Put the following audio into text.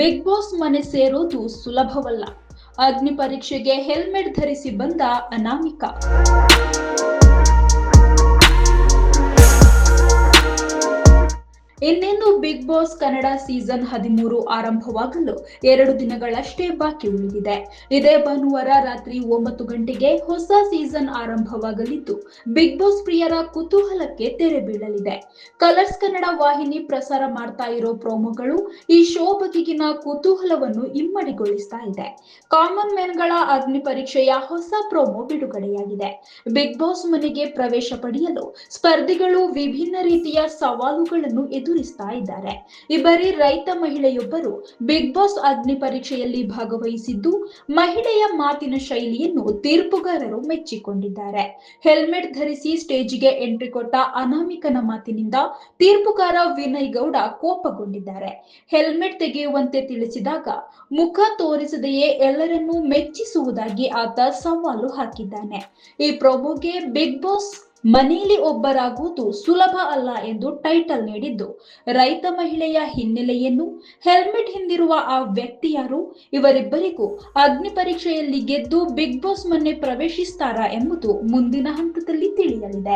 Big boss ಮನೆ ಸೇರೋದು ಸುಲಭವಲ್ಲ. ಅಗ್ನಿ ಪರೀಕ್ಷೆಗೆ ಹೆಲ್ಮೆಟ್ ಧರಿಸಿ ಬಂದ ಅನಾಮಿಕಾ. ಇನ್ನೇನು ಬಿಗ್ ಬಾಸ್ ಕನ್ನಡ ಸೀಸನ್ 13 ಆರಂಭವಾಗಲು 2 ದಿನಗಳಷ್ಟೇ ಬಾಕಿ ಉಳಿದಿದೆ. ಇದೇ ಭಾನುವಾರ ರಾತ್ರಿ 9 ಗಂಟೆಗೆ ಹೊಸ ಸೀಸನ್ ಆರಂಭವಾಗಲಿದ್ದು, ಬಿಗ್ ಬಾಸ್ ಪ್ರಿಯರ ಕುತೂಹಲಕ್ಕೆ ತೆರೆ ಬೀಳಲಿದೆ. ಕಲರ್ಸ್ ಕನ್ನಡ ವಾಹಿನಿ ಪ್ರಸಾರ ಮಾಡ್ತಾ ಇರೋ ಪ್ರೋಮೋಗಳು ಈ ಶೋ ಬಗೆಗಿನ ಕುತೂಹಲವನ್ನು ಇಮ್ಮಡಿಗೊಳಿಸ್ತಾ ಇದೆ. ಕಾಮನ್ ಮ್ಯಾನ್ಗಳ ಅಗ್ನಿ ಪರೀಕ್ಷೆಯ ಹೊಸ ಪ್ರೋಮೋ ಬಿಡುಗಡೆಯಾಗಿದೆ. ಬಿಗ್ ಬಾಸ್ ಮನೆಗೆ ಪ್ರವೇಶ ಪಡೆಯಲು ಸ್ಪರ್ಧಿಗಳು ವಿಭಿನ್ನ ರೀತಿಯ ಸವಾಲುಗಳನ್ನು ಎದುರಿಸ್ತಾ ಇದ್ದಾರೆ. ಈ ಬಾರಿ ರೈತ ಮಹಿಳೆಯೊಬ್ಬರು ಬಿಗ್ ಬಾಸ್ ಅಗ್ನಿ ಪರೀಕ್ಷೆಯಲ್ಲಿ ಭಾಗವಹಿಸಿದ್ದು, ಮಹಿಳೆಯ ಮಾತಿನ ಶೈಲಿಯನ್ನು ತೀರ್ಪುಗಾರರು ಮೆಚ್ಚಿಕೊಂಡಿದ್ದಾರೆ. ಹೆಲ್ಮೆಟ್ ಧರಿಸಿ ಸ್ಟೇಜ್ಗೆ ಎಂಟ್ರಿ ಕೊಟ್ಟ ಅನಾಮಿಕನ ಮಾತಿನಿಂದ ತೀರ್ಪುಗಾರ ವಿನಯ್ ಗೌಡ ಕೋಪಗೊಂಡಿದ್ದಾರೆ. ಹೆಲ್ಮೆಟ್ ತೆಗೆಯುವಂತೆ ತಿಳಿಸಿದಾಗ ಮುಖ ತೋರಿಸದೆಯೇ ಎಲ್ಲರನ್ನೂ ಮೆಚ್ಚಿಸುವುದಾಗಿ ಆತ ಸವಾಲು ಹಾಕಿದ್ದಾನೆ. ಈ ಪ್ರೋಮೋಗೆ ಬಿಗ್ ಬಾಸ್ ಮನೆಯಲ್ಲಿ ಒಬ್ಬರಾಗುವುದು ಸುಲಭ ಅಲ್ಲ ಎಂದು ಟೈಟಲ್ ನೀಡಿದ್ದು, ರೈತ ಮಹಿಳೆಯ ಹಿನ್ನೆಲೆಯನ್ನು, ಹೆಲ್ಮೆಟ್ ಹಿಂದಿರುವ ಆ ವ್ಯಕ್ತಿ ಯಾರು, ಇವರಿಬ್ಬರಿಗೂ ಅಗ್ನಿ ಪರೀಕ್ಷೆಯಲ್ಲಿ ಗೆದ್ದು ಬಿಗ್ ಬಾಸ್ ಮನೆ ಪ್ರವೇಶಿಸ್ತಾರಾ ಎಂಬುದು ಮುಂದಿನ ಹಂತದಲ್ಲಿ ತಿಳಿಯಲಿದೆ.